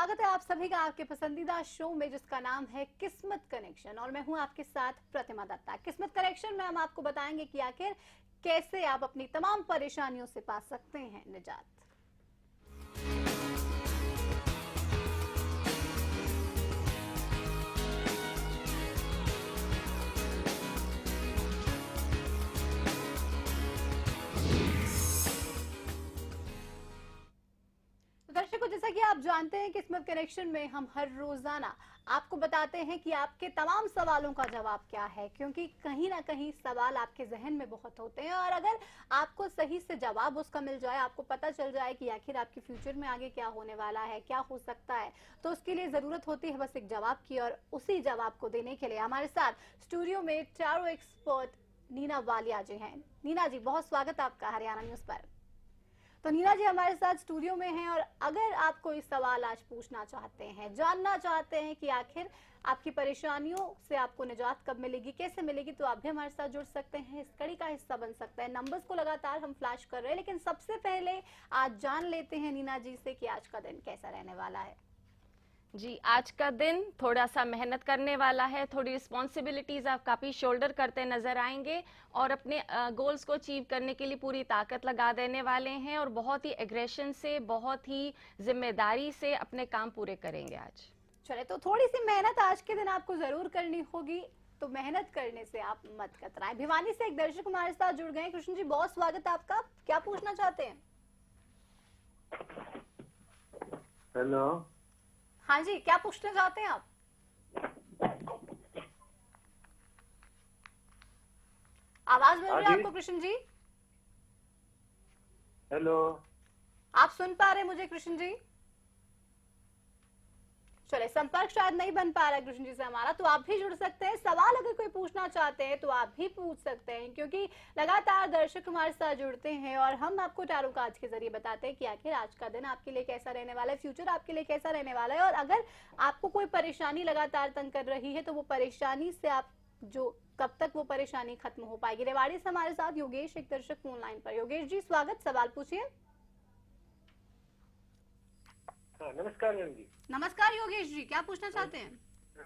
स्वागत है आप सभी का आपके पसंदीदा शो में जिसका नाम है किस्मत कनेक्शन और मैं हूं आपके साथ प्रतिमा दत्ता। किस्मत कनेक्शन में हम आपको बताएंगे कि आखिर कैसे आप अपनी तमाम परेशानियों से पा सकते हैं निजात। दर्शकों, जैसा कि आप जानते हैं किस्मत कनेक्शन में हम हर रोजाना आपको बताते हैं कि आपके तमाम सवालों का जवाब क्या है, क्योंकि कहीं ना कहीं सवाल आपके जहन में बहुत होते हैं और अगर आपको सही से जवाब उसका मिल जाए, आपको पता चल जाए कि आखिर आपके फ्यूचर में आगे क्या होने वाला है, क्या हो सकता है, तो उसके लिए जरूरत होती है बस एक जवाब की। और उसी जवाब को देने के लिए हमारे साथ स्टूडियो में चारों एक्सपर्ट नीना वालिया जी हैं। नीना जी, बहुत स्वागत आपका हरियाणा न्यूज पर। तो नीना जी हमारे साथ स्टूडियो में हैं और अगर आप कोई सवाल आज पूछना चाहते हैं, जानना चाहते हैं कि आखिर आपकी परेशानियों से आपको निजात कब मिलेगी, कैसे मिलेगी, तो आप भी हमारे साथ जुड़ सकते हैं, इस कड़ी का हिस्सा बन सकते हैं। नंबर्स को लगातार हम फ्लैश कर रहे हैं, लेकिन सबसे पहले आज जान लेते हैं नीना जी से कि आज का दिन कैसा रहने वाला है। जी, आज का दिन थोड़ा सा मेहनत करने वाला है, थोड़ी रिस्पॉन्सिबिलिटीज आप काफी शोल्डर करते नजर आएंगे और अपने गोल्स को अचीव करने के लिए पूरी ताकत लगा देने वाले हैं और बहुत ही एग्रेशन से, बहुत ही जिम्मेदारी से अपने काम पूरे करेंगे आज। चले, तो थोड़ी सी मेहनत आज के दिन आपको जरूर करनी होगी, तो मेहनत करने से आप मत कतराएं। भिवानी से एक दर्शक हमारे साथ जुड़ गए। कृष्ण जी, बहुत स्वागत है आपका, क्या पूछना चाहते हैं? हेलो। हाँ जी, क्या पूछना चाहते हैं आप? आवाज मिल रही है आपको कृष्ण जी? हेलो। आप सुन पा रहे हैं मुझे कृष्ण जी? चले, संपर्क शायद नहीं बन पा रहा है कृष्ण जी से हमारा, तो आप भी जुड़ सकते हैं। सवाल अगर कोई पूछना चाहते हैं तो आप भी पूछ सकते हैं, क्योंकि लगातार दर्शक हमारे साथ जुड़ते हैं और हम आपको टैरो कार्ड्स के जरिए बताते हैं कि आखिर आज का दिन आपके लिए कैसा रहने वाला है, फ्यूचर आपके लिए कैसा रहने वाला है। और अगर आपको कोई परेशानी लगातार तंग कर रही है तो वो परेशानी से आप जो कब तक वो परेशानी खत्म हो पाएगी। रेवाड़ी से हमारे साथ योगेश एक दर्शक फोन लाइन पर। योगेश जी स्वागत, सवाल पूछिए। हाँ, नमस्कार मैम जी। नमस्कार योगेश जी, क्या पूछना चाहते हैं?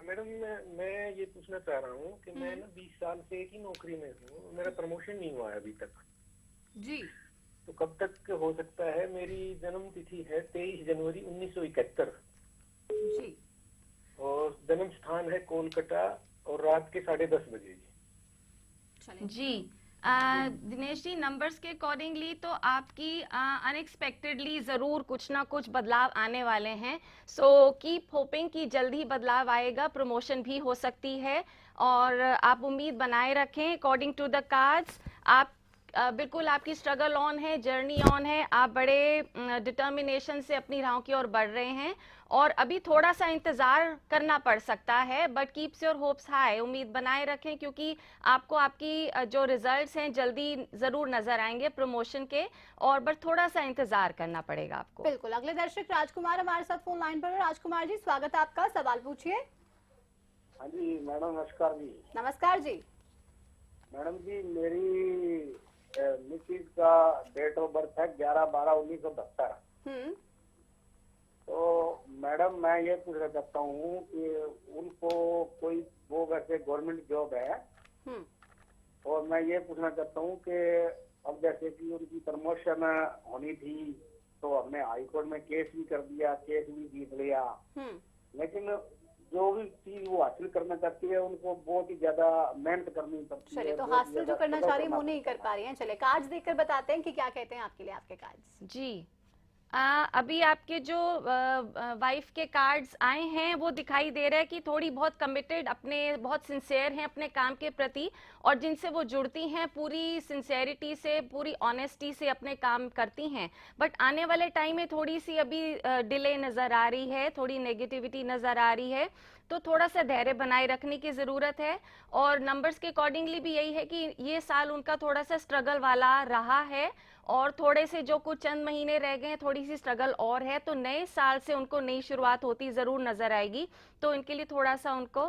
मैडम, मैं ये पूछना चाह रहा हूँ कि मैं ना 20 साल से एक ही नौकरी में हूँ, मेरा प्रमोशन नहीं हुआ है अभी तक जी। तो कब तक हो सकता है? मेरी जन्म तिथि है 23 जनवरी 1971 जी। और जन्म स्थान है कोलकाता और रात के 10:30 बजे जी, दिनेश जी, नंबर्स के अकॉर्डिंगली तो आपकी अनएक्सपेक्टेडली ज़रूर कुछ ना कुछ बदलाव आने वाले हैं। सो कीप होपिंग कि जल्दी बदलाव आएगा, प्रमोशन भी हो सकती है और आप उम्मीद बनाए रखें। अकॉर्डिंग टू द कार्ड्स आप बिल्कुल आपकी स्ट्रगल ऑन है, जर्नी ऑन है, आप बड़े डिटर्मिनेशन से अपनी राहों की ओर बढ़ रहे हैं और अभी थोड़ा सा इंतजार करना पड़ सकता है, but keeps your hopes high, उम्मीद बनाए रखें क्योंकि आपको आपकी जो रिजल्ट्स हैं जल्दी जरूर नजर आएंगे प्रमोशन के, और बट थोड़ा सा इंतजार करना पड़ेगा आपको। बिल्कुल। अगले दर्शक राजकुमार हमारे साथ फोन लाइन पर है। राजकुमार जी स्वागत है आपका, सवाल पूछिए। हाँ जी मैडम, नमस्कार जी। नमस्कार जी। मैडम जी, मेरी मिसेज का डेट ऑफ बर्थ है 11/12/1972। तो मैडम मैं ये पूछना चाहता हूँ कि उनको कोई वो वैसे गवर्नमेंट जॉब है और मैं ये पूछना चाहता हूँ कि अब जैसे कि उनकी प्रमोशन होनी थी तो हमने हाई कोर्ट में केस भी कर दिया, केस भी जीत लिया, लेकिन जो भी चीज वो हासिल करना चाहती है उनको बहुत ही ज्यादा मेहनत करनी पड़ती है। चलिए, तो हासिल जो करना चाह रही है वो नहीं कर पा रही हैं। चले, कार्ड्स देखकर बताते हैं कि क्या कहते हैं आपके लिए आपके कार्ड्स। जी, अभी आपके जो वाइफ के कार्ड्स आए हैं वो दिखाई दे रहा है कि थोड़ी बहुत कमिटेड, अपने बहुत सिंसियर हैं अपने काम के प्रति और जिनसे वो जुड़ती हैं पूरी सिंसियरिटी से, पूरी ऑनेस्टी से अपने काम करती हैं, बट आने वाले टाइम में थोड़ी सी अभी डिले नज़र आ रही है, थोड़ी नेगेटिविटी नज़र आ रही है, तो थोड़ा सा धैर्य बनाए रखने की ज़रूरत है। और नंबर्स के अकॉर्डिंगली भी यही है कि ये साल उनका थोड़ा सा स्ट्रगल वाला रहा है और थोड़े से जो कुछ चंद महीने रह गए हैं थोड़ी सी स्ट्रगल और है, तो नए साल से उनको नई शुरुआत होती जरूर नजर आएगी, तो इनके लिए थोड़ा सा उनको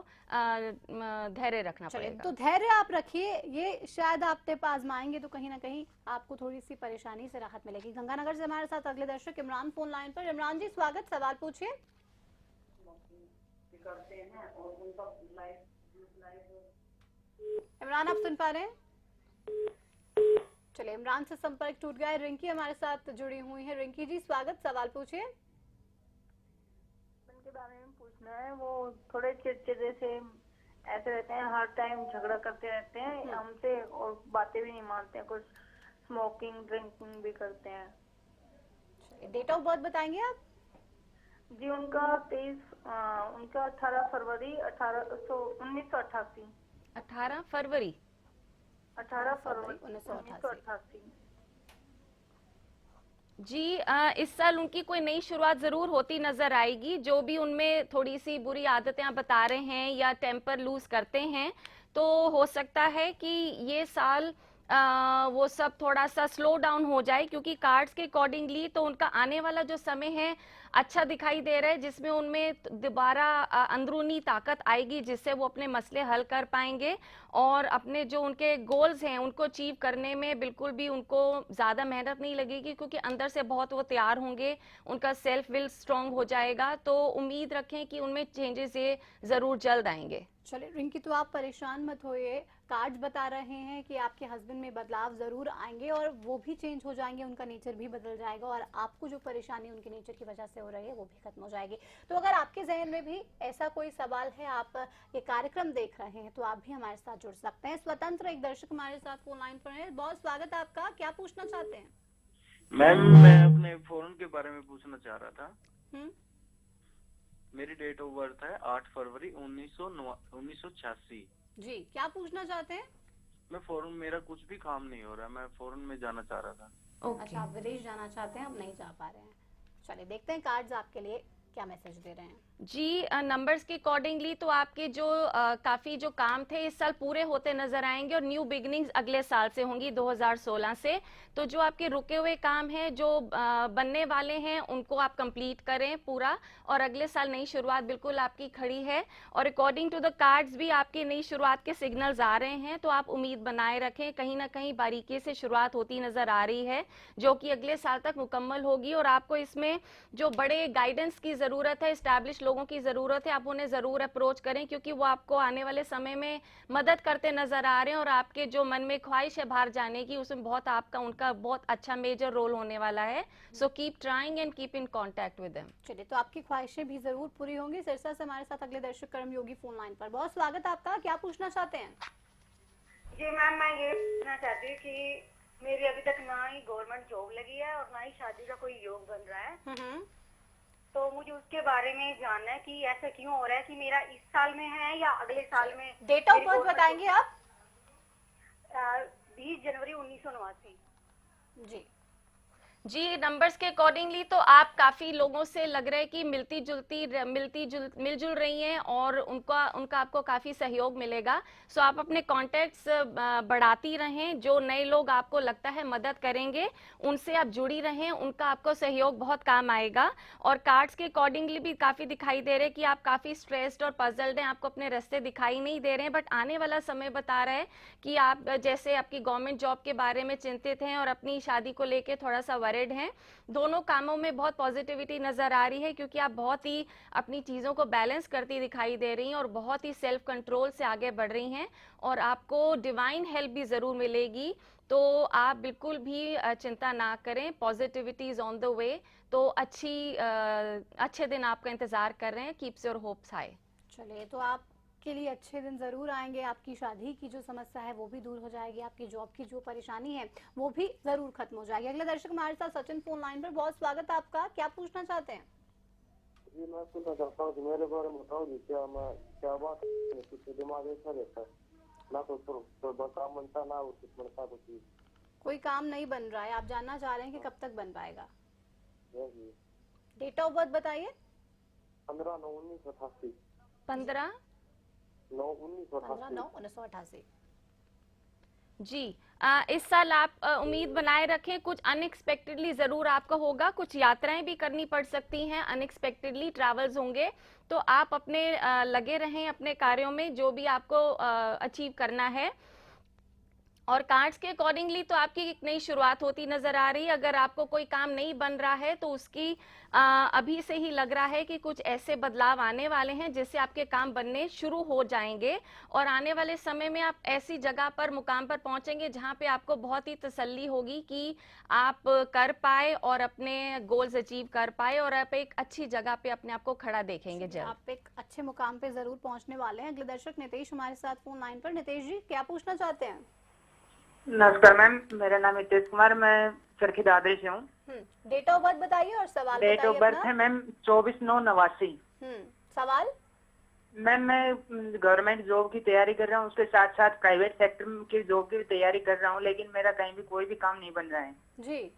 धैर्य रखना पड़ेगा। तो धैर्य आप रखिए, ये शायद आप टिप आजमाएंगे तो कहीं ना कहीं आपको थोड़ी सी परेशानी से राहत मिलेगी। गंगानगर से हमारे साथ अगले दर्शक इमरान फोन लाइन पर। इमरान जी स्वागत, सवाल पूछिए। करते हैं और उनका लाइफ इमरान, आप सुन पा रहे हैं? चलिए, इमरान से संपर्क टूट गया है। रिंकी हमारे साथ जुड़ी हुई है। रिंकी जी, स्वागत, सवाल पूछिए। के बारे में पूछना है। वो थोड़े चिड़चिड़े से ऐसे रहते हैं, हर टाइम झगड़ा करते रहते हैं हमसे और बातें भी नहीं मानते हैं, कुछ स्मोकिंग ड्रिंकिंग भी करते हैं। डेट ऑफ बर्थ बताएंगे आप? जी, उनका 18 फरवरी 1988। 18 फरवरी 1988। जी, इस साल उनकी कोई नई शुरुआत जरूर होती नजर आएगी। जो भी उनमें थोड़ी सी बुरी आदतें आप बता रहे हैं या टेम्पर लूज करते हैं, तो हो सकता है कि ये साल वो सब थोड़ा सा स्लो डाउन हो जाए, क्योंकि कार्ड्स के अकॉर्डिंगली तो उनका आने वाला जो समय है अच्छा दिखाई दे रहा है, जिसमें उनमें दोबारा अंदरूनी ताकत आएगी, जिससे वो अपने मसले हल कर पाएंगे और अपने जो उनके गोल्स हैं उनको अचीव करने में बिल्कुल भी उनको ज़्यादा मेहनत नहीं लगेगी, क्योंकि अंदर से बहुत वो तैयार होंगे, उनका सेल्फ विल स्ट्रांग हो जाएगा। तो उम्मीद रखें कि उनमें चेंजेस ये ज़रूर जल्द आएंगे। चलिए रिंकी, तो आप परेशान मत होइए। कार्ड्स बता रहे हैं कि आपके हस्बैंड में बदलाव जरूर आएंगे और वो भी चेंज हो जाएंगे, उनका नेचर भी बदल जाएगा और आपको जो परेशानी उनके नेचर की वजह से हो रही है वो भी खत्म हो जाएगी। तो अगर आपके जहन में भी ऐसा कोई सवाल है, आप ये कार्यक्रम देख रहे हैं, तो आप भी हमारे साथ जुड़ सकते हैं। स्वतंत्र एक दर्शक हमारे साथ फोन लाइन पर है। बहुत स्वागत है आपका, क्या पूछना चाहते हैं? मैम, मैं अपने फोन के बारे में पूछना चाह रहा था। मेरी डेट ऑफ बर्थ है 8 फरवरी 1986। जी, क्या पूछना चाहते हैं? मैं फॉरेन, मेरा कुछ भी काम नहीं हो रहा, मैं फॉरेन में जाना चाह रहा था। अच्छा, आप विदेश जाना चाहते हैं, अब नहीं जा पा रहे हैं। चलिए देखते हैं कार्ड्स आपके लिए क्या मैसेज दे रहे हैं। जी, नंबर्स के अकॉर्डिंगली तो आपके जो काफ़ी जो काम थे इस साल पूरे होते नजर आएंगे और न्यू बिगनिंग्स अगले साल से होंगी, 2016 से। तो जो आपके रुके हुए काम हैं, जो बनने वाले हैं, उनको आप कंप्लीट करें पूरा, और अगले साल नई शुरुआत बिल्कुल आपकी खड़ी है। और अकॉर्डिंग टू द कार्ड्स भी आपकी नई शुरुआत के सिग्नल्स आ रहे हैं, तो आप उम्मीद बनाए रखें। कहीं ना कहीं बारीकी से शुरुआत होती नजर आ रही है, जो कि अगले साल तक मुकम्मल होगी। और आपको इसमें जो बड़े गाइडेंस की ज़रूरत है, इस्टेब्लिश लोगों की ज़रूरत है, आप उन्हें ज़रूर अप्रोच करें, क्योंकि वो आपको आने वाले समय में मदद करते नज़र आ रहे हैं। और आपके जो मन में ख्वाहिश है बाहर जाने की, उसमें बहुत आपका उनका बहुत अच्छा मेजर रोल होने वाला है। So keep trying and keep in contact with them. चलिए, तो आपकी ख्वाहिशें भी ज़रूर पूरी होंगी। सिरसा से हमारे साथ अगले दर्शक कर्मयोगी फोन लाइन पर। बहुत स्वागत है आपका, क्या पूछना चाहते हैं? जी मैम, मैं ये पूछना चाहती हूँ कि मेरी अभी तक ना ही गवर्नमेंट जॉब लगी है और ना ही शादी का कोई योग बन रहा है। तो मुझे उसके बारे में जानना है कि ऐसा क्यों हो रहा है, कि मेरा इस साल में है या अगले साल में। डेट ऑफ बर्थ बताएंगे आप? 20 जनवरी 1989। जी, नंबर्स के अकॉर्डिंगली तो आप काफ़ी लोगों से लग रहा है कि मिलजुल रही हैं और उनका आपको काफ़ी सहयोग मिलेगा। सो आप अपने कॉन्टैक्ट्स बढ़ाती रहें। जो नए लोग आपको लगता है मदद करेंगे, उनसे आप जुड़ी रहें, उनका आपको सहयोग बहुत काम आएगा। और कार्ड्स के अकॉर्डिंगली भी काफ़ी दिखाई दे रहे हैं कि आप काफ़ी स्ट्रेस्ड और पजल्ड हैं, आपको अपने रास्ते दिखाई नहीं दे रहे हैं। बट आने वाला समय बता रहा है कि आप जैसे आपकी गवर्नमेंट जॉब के बारे में चिंतित हैं और अपनी शादी को लेकर थोड़ा सा वरिड हैं, दोनों कामों में बहुत पॉजिटिविटी नजर आ रही है, क्योंकि आप बहुत ही अपनी चीज़ों को बैलेंस करती दिखाई दे रही हैं और बहुत ही सेल्फ कंट्रोल से आगे बढ़ रही हैं। और आपको डिवाइन हेल्प भी ज़रूर मिलेगी, तो आप बिल्कुल भी चिंता ना करें। Positivity is on the way. तो अच्छे दिन आपका इंतज़ार कर रहे हैं। Keeps your hopes high. चलिए, तो आप के लिए अच्छे दिन जरूर आएंगे। आपकी शादी की जो समस्या है वो भी दूर हो जाएगी, आपकी जॉब की जो परेशानी है वो भी जरूर खत्म हो जाएगी। अगले दर्शक हमारे साथ सचिन फोन लाइन पर। बहुत स्वागत है आपका, क्या पूछना चाहते हैं? जी, मैं पूछना चाहता हूँ कि मेरे बारे में बताओ जी, क्या बात है, दिमाग ऐसा रहता है ना, तो काम बनता ना कुछ बनता कुछ। कोई काम नहीं बन रहा है, आप जानना चाह रहे हैं कि कब तक बन पाएगा? जी। डेट ऑफ बर्थ बताइए। 15/9/1988। 15/9/1988। जी, इस साल आप उम्मीद बनाए रखें, कुछ अनएक्सपेक्टेडली ज़रूर आपका होगा, कुछ यात्राएं भी करनी पड़ सकती हैं, अनएक्सपेक्टेडली ट्रैवल्स होंगे। तो आप अपने लगे रहें अपने कार्यों में, जो भी आपको अचीव करना है। और कार्ड्स के अकॉर्डिंगली तो आपकी एक नई शुरुआत होती नजर आ रही है। अगर आपको कोई काम नहीं बन रहा है तो उसकी अभी से ही लग रहा है कि कुछ ऐसे बदलाव आने वाले हैं जिससे आपके काम बनने शुरू हो जाएंगे और आने वाले समय में आप ऐसी जगह पर मुकाम पर पहुंचेंगे जहां पे आपको बहुत ही तसल्ली होगी कि आप कर पाए और अपने गोल्स अचीव कर पाए और आप एक अच्छी जगह पे अपने आप को खड़ा देखेंगे जल्द। आप एक अच्छे मुकाम पे जरूर पहुंचने वाले हैं। अगले दर्शक नितेश हमारे साथ फोन लाइन पर। नितेश जी, क्या पूछना चाहते हैं? नमस्कार मैम, मेरा नाम हितेश कुमार, मैं चरखी दादरी से हूँ। डेट ऑफ बर्थ बताइए और सवाल बताइए। डेट ऑफ बर्थ है मैम 24/9/89। सवाल? मैम मैं गवर्नमेंट जॉब की तैयारी कर रहा हूँ, उसके साथ साथ प्राइवेट सेक्टर की जॉब की भी तैयारी कर रहा हूँ, लेकिन मेरा कहीं भी कोई भी काम नहीं बन रहा है। जी,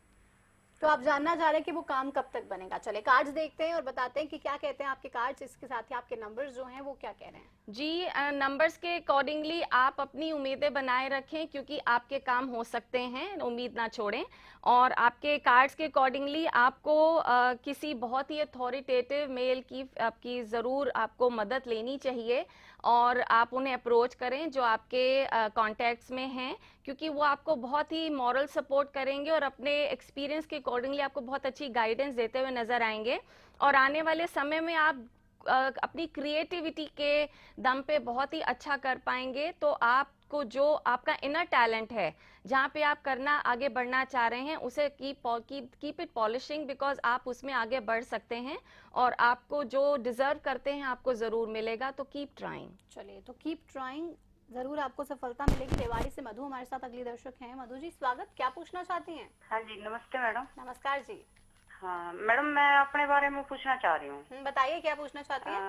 तो आप जानना चाह रहे हैं कि वो काम कब तक बनेगा। चले कार्ड्स देखते हैं और बताते हैं कि क्या कहते हैं आपके कार्ड्स। इसके साथ ही आपके नंबर्स जो हैं वो क्या कह रहे हैं। जी, नंबर्स के अकॉर्डिंगली आप अपनी उम्मीदें बनाए रखें क्योंकि आपके काम हो सकते हैं, उम्मीद ना छोड़ें। और आपके कार्ड्स के अकॉर्डिंगली आपको किसी बहुत ही अथॉरिटेटिव मेल की आपकी ज़रूर आपको मदद लेनी चाहिए और आप उन्हें अप्रोच करें जो आपके कॉन्टैक्ट्स में हैं, क्योंकि वो आपको बहुत ही मॉरल सपोर्ट करेंगे और अपने एक्सपीरियंस के अकॉर्डिंगली आपको बहुत अच्छी गाइडेंस देते हुए नज़र आएंगे। और आने वाले समय में आप अपनी क्रिएटिविटी के दम पे बहुत ही अच्छा कर पाएंगे। तो आपको जो आपका इनर टैलेंट है, जहाँ पे आप करना आगे बढ़ना चाह रहे हैं, उसे कीप इट पॉलिशिंग, बिकॉज आप उसमें आगे बढ़ सकते हैं और आपको जो डिजर्व करते हैं आपको ज़रूर मिलेगा। तो कीप ट्राइंग। चलिए, तो कीप ट्राइंग, जरूर आपको सफलता मिलेगी। रेवाड़ी से मधु हमारे साथ अगली दर्शक हैं। मधु जी, स्वागत। क्या पूछना चाहती हैं? हाँ जी, नमस्ते मैडम। नमस्कार जी। हाँ मैडम, मैं अपने बारे में पूछना चाह रही हूँ। बताइए, क्या पूछना चाहती हैं?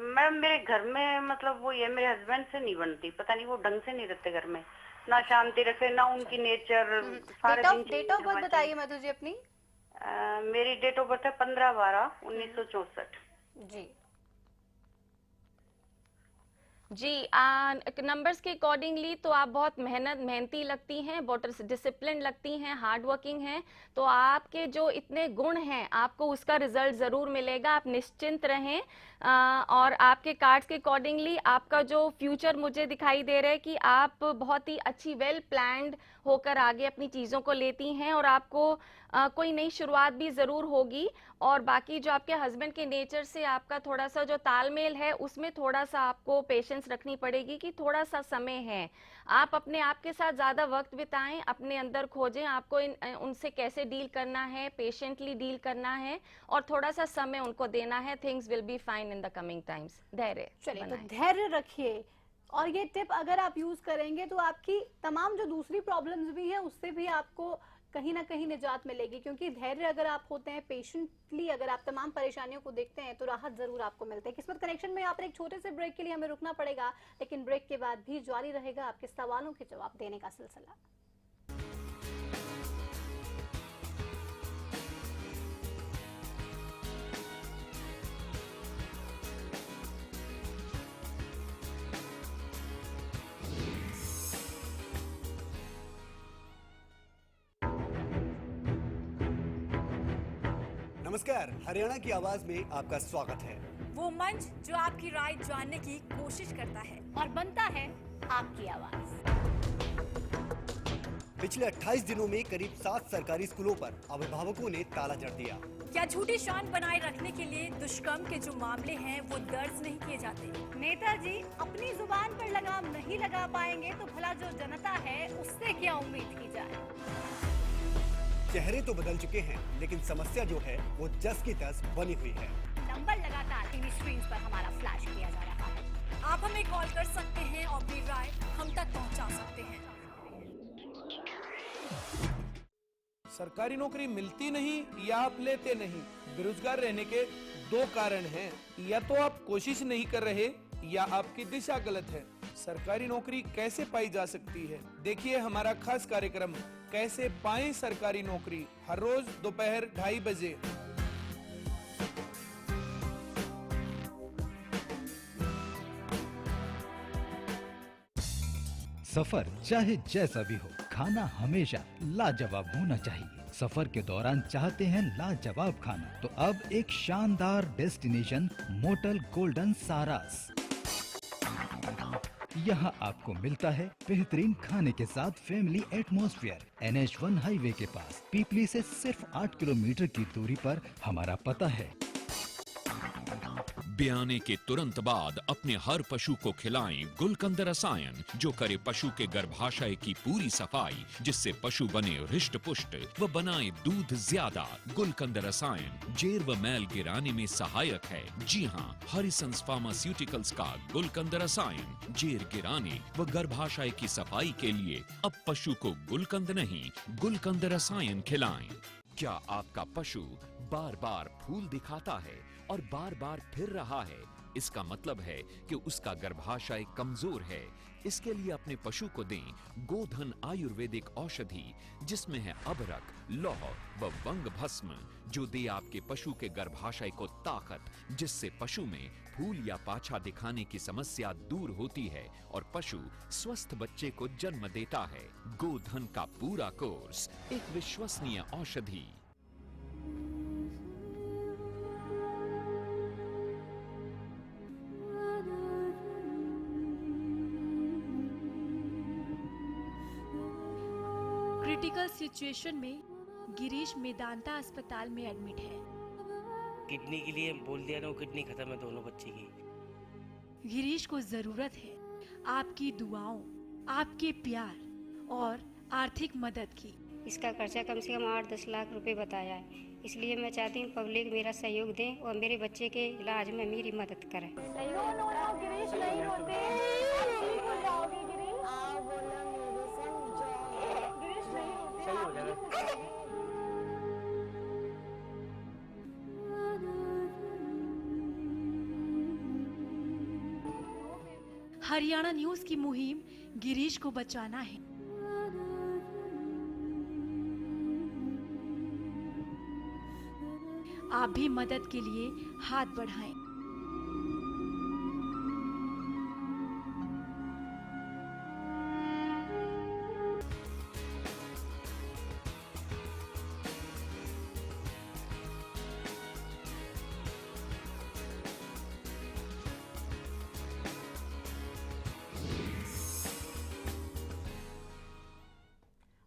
मैडम, मेरे घर में मतलब वो ये मेरे हस्बैंड से नहीं बनती, पता नहीं वो ढंग से नहीं रहते घर में, ना शांति रखते ना उनकी नेचर। सारे दिन डेट ऑफ बर्थ बताइए मधु जी अपनी। मेरी डेट ऑफ बर्थ है 15/12/1964। जी जी, नंबर्स के अकॉर्डिंगली तो आप बहुत मेहनती लगती हैं, बहुत डिसिप्लिन लगती हैं, हार्ड वर्किंग हैं। तो आपके जो इतने गुण हैं आपको उसका रिजल्ट ज़रूर मिलेगा, आप निश्चिंत रहें। और आपके कार्ड्स के अकॉर्डिंगली आपका जो फ्यूचर मुझे दिखाई दे रहा है कि आप बहुत ही अच्छी वेल प्लान्ड होकर आगे अपनी चीज़ों को लेती हैं और आपको कोई नई शुरुआत भी ज़रूर होगी। और बाकी जो आपके हस्बैंड के नेचर से आपका थोड़ा सा जो तालमेल है उसमें थोड़ा सा आपको पेशेंस रखनी पड़ेगी कि थोड़ा सा समय है। आप अपने आप के साथ ज़्यादा वक्त बिताएं, अपने अंदर खोजें आपको उनसे कैसे डील करना है, पेशेंटली डील करना है और थोड़ा सा समय उनको देना है। Things will be fine in the coming times. धैर्य। चलिए, तो धैर्य रखिए और ये टिप अगर आप यूज करेंगे तो आपकी तमाम जो दूसरी प्रॉब्लम्स भी हैं उससे भी आपको कहीं ना कहीं निजात मिलेगी, क्योंकि धैर्य अगर आप होते हैं, पेशेंटली अगर आप तमाम परेशानियों को देखते हैं तो राहत जरूर आपको मिलती है। किस्मत कनेक्शन में यहाँ पर एक छोटे से ब्रेक के लिए हमें रुकना पड़ेगा, लेकिन ब्रेक के बाद भी जारी रहेगा आपके सवालों के जवाब देने का सिलसिला। नमस्कार, हरियाणा की आवाज में आपका स्वागत है। वो मंच जो आपकी राय जानने की कोशिश करता है और बनता है आपकी आवाज। पिछले 28 दिनों में करीब 7 सरकारी स्कूलों पर अभिभावकों ने ताला जड़ दिया। क्या झूठी शान बनाए रखने के लिए दुष्कर्म के जो मामले हैं वो दर्ज नहीं किए जाते? नेताजी अपनी जुबान पर लगाम नहीं लगा पाएंगे तो भला जो जनता है उससे क्या उम्मीद की जाए। चेहरे तो बदल चुके हैं, लेकिन समस्या जो है वो जस की तस बनी हुई है। नंबर लगातार टीवी स्क्रीन पर हमारा फ्लैश किया जा रहा है। आप हमें कॉल कर सकते हैं और अपनी राय हम तक पहुंचा सकते हैं। सरकारी नौकरी मिलती नहीं या आप लेते नहीं। बेरोजगार रहने के 2 कारण हैं, या तो आप कोशिश नहीं कर रहे या आपकी दिशा गलत है। सरकारी नौकरी कैसे पाई जा सकती है, देखिए हमारा खास कार्यक्रम कैसे पाएं सरकारी नौकरी, हर रोज दोपहर 2:30 बजे। सफर चाहे जैसा भी हो, खाना हमेशा लाजवाब होना चाहिए। सफर के दौरान चाहते हैं लाजवाब खाना, तो अब एक शानदार डेस्टिनेशन मोटल गोल्डन सारास। यहाँ आपको मिलता है बेहतरीन खाने के साथ फैमिली एटमॉस्फेयर। NH1 हाईवे के पास पीपली से सिर्फ 8 किलोमीटर की दूरी पर हमारा पता है। ब्याने के तुरंत बाद अपने हर पशु को खिलाएं गुलकंद रसायन, जो करे पशु के गर्भाशय की पूरी सफाई, जिससे पशु बने हृष्ट पुष्ट व बनाए दूध ज्यादा। गुलकंद रसायन जेर व मैल गिराने में सहायक है। जी हाँ, हरिसंस फार्मास्यूटिकल्स का गुलकंद रसायन जेर गिराने व गर्भाशय की सफाई के लिए अब पशु को गुलकंद नहीं, गुलकंद रसायन खिलाएं। क्या आपका पशु बार बार फूल दिखाता है और बार बार फिर रहा है? इसका मतलब है कि उसका गर्भाशय कमजोर है। इसके लिए अपने पशु को दें गोधन आयुर्वेदिक औषधि, जिसमें है अबरक, लौह व वंग भस्म, जो दे आपके पशु के गर्भाशय को ताकत, जिससे पशु में फूल या पाछा दिखाने की समस्या दूर होती है और पशु स्वस्थ बच्चे को जन्म देता है। गोधन का पूरा कोर्स, एक विश्वसनीय औषधि। क्रिटिकल सिचुएशन में गिरीश मेदांता अस्पताल में एडमिट है। किडनी के लिए बोल दिया ना, वो किडनी खत्म है दोनों बच्चे की। गिरीश को जरूरत है आपकी दुआओं, आपके प्यार और आर्थिक मदद की। इसका खर्चा कम से कम 8-10 लाख रुपए बताया है, इसलिए मैं चाहती हूँ पब्लिक मेरा सहयोग दें और मेरे बच्चे के इलाज में मेरी मदद करें। गिरीश नहीं होते, ठीक हो जाओगे गिरीश। गिरीश नहीं होते, सही हो जाएगा। हरियाणा न्यूज की मुहिम गिरीश को बचाना है। आप भी मदद के लिए हाथ बढ़ाएं।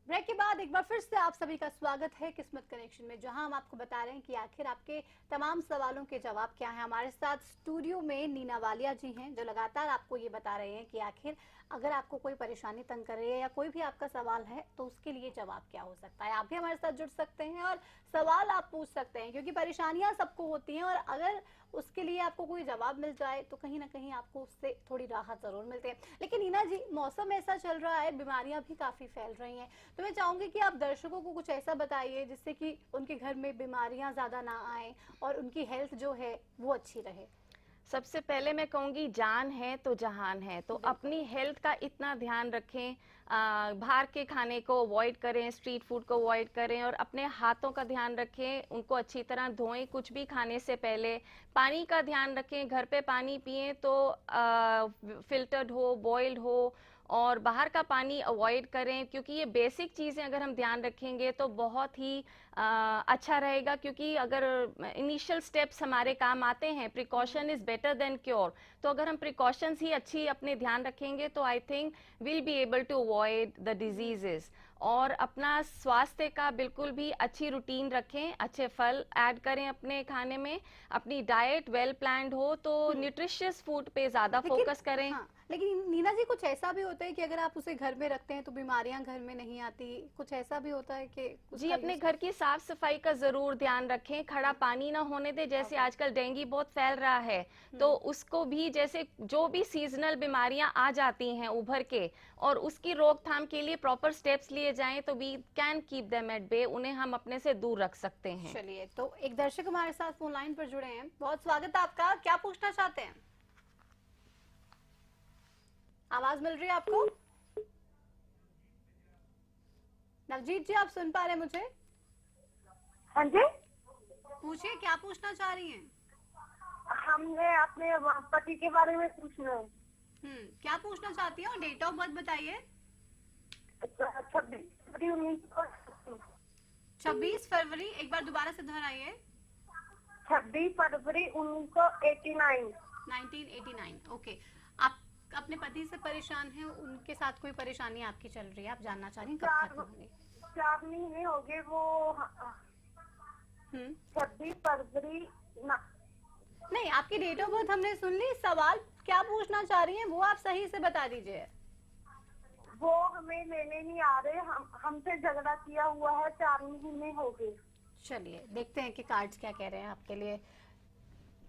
ब्रेक के बाद एक बार फिर से आप सभी का स्वागत है किस्मत कनेक्शन में, जहां हम आपको बता रहे हैं कि आखिर आपके तमाम सवालों के जवाब क्या हैं। हमारे साथ स्टूडियो में नीना वालिया जी हैं, जो लगातार आपको ये बता रहे हैं कि आखिर अगर आपको कोई परेशानी तंग कर रही है या कोई भी आपका सवाल है तो उसके लिए जवाब क्या हो सकता है। आप भी हमारे साथ जुड़ सकते हैं और सवाल आप पूछ सकते हैं, क्योंकि परेशानियां सबको होती हैं और अगर उसके लिए आपको कोई जवाब मिल जाए तो कहीं ना कहीं आपको उससे थोड़ी राहत जरूर मिलती है। लेकिन नीना जी, मौसम ऐसा चल रहा है, बीमारियां भी काफी फैल रही हैं, तो मैं चाहूंगी कि आप दर्शकों को कुछ ऐसा बताइए जिससे कि उनके घर में बीमारियां ज्यादा ना आए और उनकी हेल्थ जो है वो अच्छी रहे। सबसे पहले मैं कहूँगी जान है तो जहान है, तो अपनी हेल्थ का इतना ध्यान रखें, बाहर के खाने को अवॉइड करें, स्ट्रीट फूड को अवॉइड करें और अपने हाथों का ध्यान रखें, उनको अच्छी तरह धोएं कुछ भी खाने से पहले। पानी का ध्यान रखें, घर पे पानी पिएं तो फिल्टर्ड हो, बॉइल्ड हो, और बाहर का पानी अवॉइड करें, क्योंकि ये बेसिक चीज़ें अगर हम ध्यान रखेंगे तो बहुत ही अच्छा रहेगा। क्योंकि अगर इनिशियल स्टेप्स हमारे काम आते हैं, precaution is better than cure, तो अगर हम प्रिकॉशंस ही अच्छी अपने ध्यान रखेंगे तो I think will be able to avoid the diseases. और अपना स्वास्थ्य का बिल्कुल भी अच्छी रूटीन रखें, अच्छे फल ऐड करें अपने खाने में, अपनी डाइट वेल प्लान्ड हो तो न्यूट्रिशियस फूड पे ज़्यादा फोकस करें। हाँ, लेकिन नीना जी कुछ ऐसा भी होता है कि अगर आप उसे घर में रखते हैं तो बीमारियां घर में नहीं आती, कुछ ऐसा भी होता है कि जी अपने घर की साफ सफाई का जरूर ध्यान रखें, खड़ा पानी ना होने दे, जैसे आजकल डेंगू बहुत फैल रहा है तो उसको भी, जैसे जो भी सीजनल बीमारियां आ जाती हैं उभर के, और उसकी रोकथाम के लिए प्रॉपर स्टेप्स लिए जाएं तो we can keep them at bay, उन्हें हम अपने से दूर रख सकते हैं। चलिए, तो एक दर्शक हमारे साथ फोन लाइन पर जुड़े हैं, बहुत स्वागत है आपका, क्या पूछना चाहते हैं? आवाज मिल रही है आपको? नवजीत जी, आप सुन पा रहे हैं मुझे? हाँ जी, पूछिए, क्या पूछना चाह रही हैं? हमने अपने पति के बारे में पूछना है। क्या पूछना चाहती हैं? डेट ऑफ बर्थ बताइए। 26 फरवरी, एक बार दोबारा से दोहराइए। 26 फरवरी 1989। 1989, ओके। अपने पति से परेशान हैं, उनके साथ कोई परेशानी आपकी चल रही है, आप जानना चाह रही हैं कब खत्म होंगी? 4 महीने हो गए वो 26 फरवरी नहीं, आपकी डेट ऑफ बर्थ हमने सुन ली, सवाल क्या पूछना चाह रही हैं वो आप सही से बता दीजिए। वो हमें लेने नहीं आ रहे, हमसे झगड़ा किया हुआ है, 4 महीने हो गए। चलिए देखते हैं कि कार्ड्स क्या कह रहे हैं आपके लिए,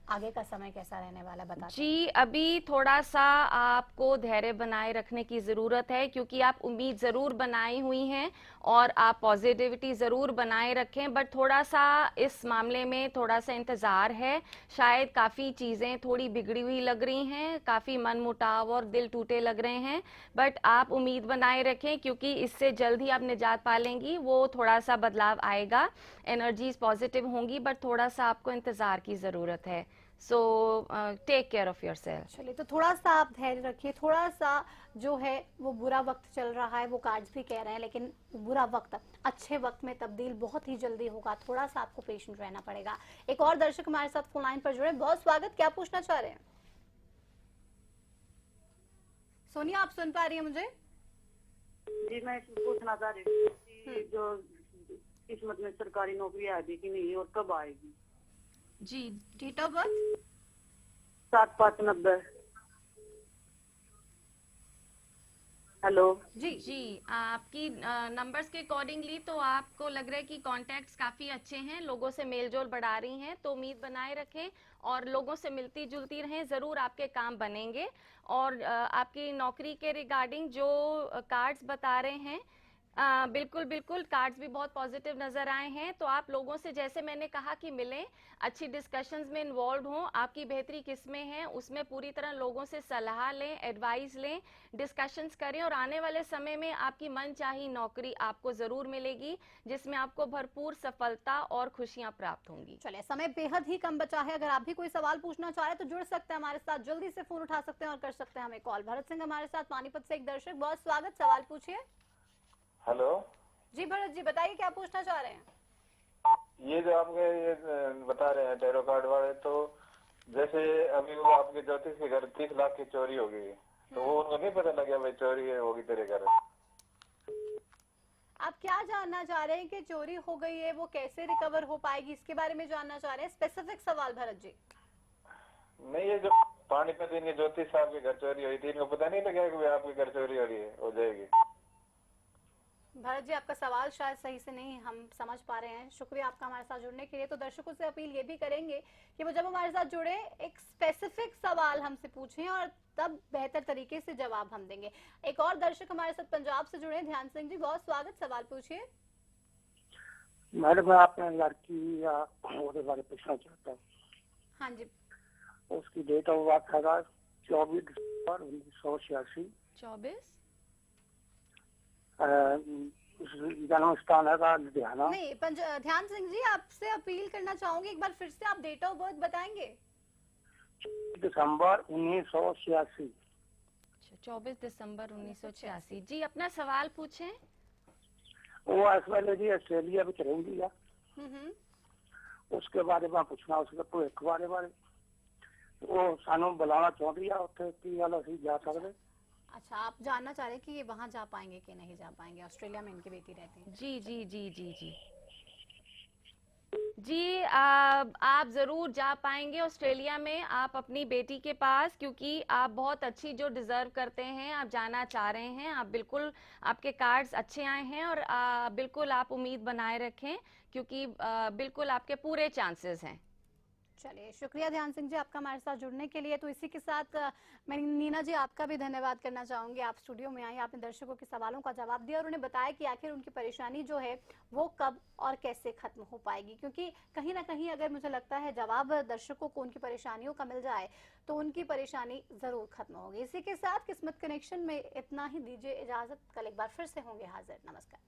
आगे का समय कैसा रहने वाला बता। जी, अभी थोड़ा सा आपको धैर्य बनाए रखने की ज़रूरत है, क्योंकि आप उम्मीद ज़रूर बनाई हुई हैं और आप पॉजिटिविटी ज़रूर बनाए रखें, बट थोड़ा सा इस मामले में थोड़ा सा इंतज़ार है। शायद काफ़ी चीज़ें थोड़ी बिगड़ी हुई लग रही हैं, काफ़ी मन मुटाव और दिल टूटे लग रहे हैं, बट आप उम्मीद बनाए रखें, क्योंकि इससे जल्द ही आप निजात पा लेंगी। वो थोड़ा सा बदलाव आएगा, एनर्जीज पॉजिटिव होंगी, बट थोड़ा सा आपको इंतज़ार की ज़रूरत है। So take care of yourself. चलिए, तो थोड़ा सा आप धैर्य रखिए, थोड़ा सा जो है वो बुरा वक्त चल रहा है, वो कार्ड्स भी कह रहे हैं, लेकिन बुरा वक्त अच्छे वक्त में तब्दील बहुत ही जल्दी होगा, थोड़ा सा आपको पेशेंट रहना पड़ेगा। एक और दर्शक हमारे साथ फोन लाइन पर जुड़े, बहुत स्वागत, क्या पूछना चाह रहे हैं? सोनिया, आप सुन पा रही हैं मुझे? जी, मैं पूछना चाह रही हूँ कि जो किस्मत में सरकारी नौकरी आएगी कि नहीं और कब आएगी? जी, डेट ऑफ बर्थ 7/5/90। हेलो जी जी, आपकी नंबर्स के अकॉर्डिंगली तो आपको लग रहा है कि कॉन्टैक्ट्स काफ़ी अच्छे हैं, लोगों से मेल जोल बढ़ा रही हैं, तो उम्मीद बनाए रखें और लोगों से मिलती जुलती रहें, ज़रूर आपके काम बनेंगे। और आपकी नौकरी के रिगार्डिंग जो कार्ड्स बता रहे हैं, बिल्कुल बिल्कुल, कार्ड्स भी बहुत पॉजिटिव नज़र आए हैं। तो आप लोगों से, जैसे मैंने कहा कि मिलें, अच्छी डिस्कशंस में इन्वॉल्व हों, आपकी बेहतरी किसमें है उसमें पूरी तरह लोगों से सलाह लें, एडवाइस लें, डिस्कशंस करें, और आने वाले समय में आपकी मनचाही नौकरी आपको ज़रूर मिलेगी, जिसमें आपको भरपूर सफलता और खुशियाँ प्राप्त होंगी। चलिए, समय बेहद ही कम बचा है, अगर आप भी कोई सवाल पूछना चाह रहे हैं तो जुड़ सकते हैं हमारे साथ, जल्दी से फोन उठा सकते हैं और कर सकते हैं हमें कॉल। भरत सिंह हमारे साथ पानीपत से एक दर्शक, बहुत स्वागत, सवाल पूछिए। हेलो जी भरत जी, बताइए क्या पूछना चाह रहे हैं? ये जो आपके ये बता रहे हैं टैरो कार्ड वाले, तो जैसे अभी वो आपके ज्योतिष के घर 30 लाख की चोरी हो गई, तो वो उनको नहीं पता लगा भाई चोरी होगी तेरे घर? आप क्या जानना चाह रहे हैं कि चोरी हो गई है, वो कैसे रिकवर हो पाएगी, इसके बारे में जानना चाह रहे हैं? स्पेसिफिक सवाल भरत जी। नहीं, ये जो पानीपत इनके ज्योतिष साहब के घर चोरी हुई थी, इनको पता नहीं लगा कि आपके घर चोरी हो रही है, हो जाएगी। भरत जी, आपका सवाल शायद सही से नहीं हम समझ पा रहे हैं, शुक्रिया आपका हमारे साथ जुड़ने के लिए। तो दर्शकों से अपील ये भी करेंगे कि वो जब हमारे साथ जुड़े एक स्पेसिफिक सवाल हमसे पूछें और तब बेहतर तरीके से जवाब हम देंगे। एक और दर्शक हमारे साथ पंजाब से जुड़े, ध्यान सिंह जी, बहुत स्वागत, सवाल पूछिए। मैडम, मैं अपने लड़की या उसके बारे में पूछना चाहता हूँ। हाँ जी। उसकी डेट ऑफ बर्थ है 24 दिसंबर 1986। 24 जन्म स्थान है लुधियाना। नहीं, ध्यान सिंह जी, आपसे अपील करना चाहूंगी, एक बार फिर से आप डेट ऑफ बर्थ बताएंगे? 24 दिसंबर 1986। 24 दिसंबर 1986। जी, अपना सवाल पूछें। वो इस वेले जी ऑस्ट्रेलिया में रहेंगी या उसके बारे में पूछना, उसके भविख बारे वो सानू बुलाना चाहती है, उत्थे की गल असीं जा सकते? अच्छा, आप जानना चाह रहे हैं कि ये वहाँ जा पाएंगे कि नहीं जा पाएंगे? ऑस्ट्रेलिया में इनकी बेटी रहती है। जी जी जी जी जी जी, आप ज़रूर जा पाएंगे ऑस्ट्रेलिया में, आप अपनी बेटी के पास, क्योंकि आप बहुत अच्छी जो डिज़र्व करते हैं, आप जाना चाह रहे हैं। आप बिल्कुल, आपके कार्ड्स अच्छे आए हैं और बिल्कुल आप उम्मीद बनाए रखें, क्योंकि बिल्कुल आपके पूरे चांसेस हैं। चलिए, शुक्रिया ध्यान सिंह जी आपका हमारे साथ जुड़ने के लिए। तो इसी के साथ मैं नीना जी आपका भी धन्यवाद करना चाहूंगी, आप स्टूडियो में आई, आपने दर्शकों के सवालों का जवाब दिया और उन्हें बताया कि आखिर उनकी परेशानी जो है वो कब और कैसे खत्म हो पाएगी, क्योंकि कहीं ना कहीं अगर मुझे लगता है जवाब दर्शकों को उनकी परेशानियों का मिल जाए तो उनकी परेशानी जरूर खत्म होगी। इसी के साथ किस्मत कनेक्शन में इतना ही, दीजिए इजाजत, कल एक बार फिर से होंगे हाजिर। नमस्कार।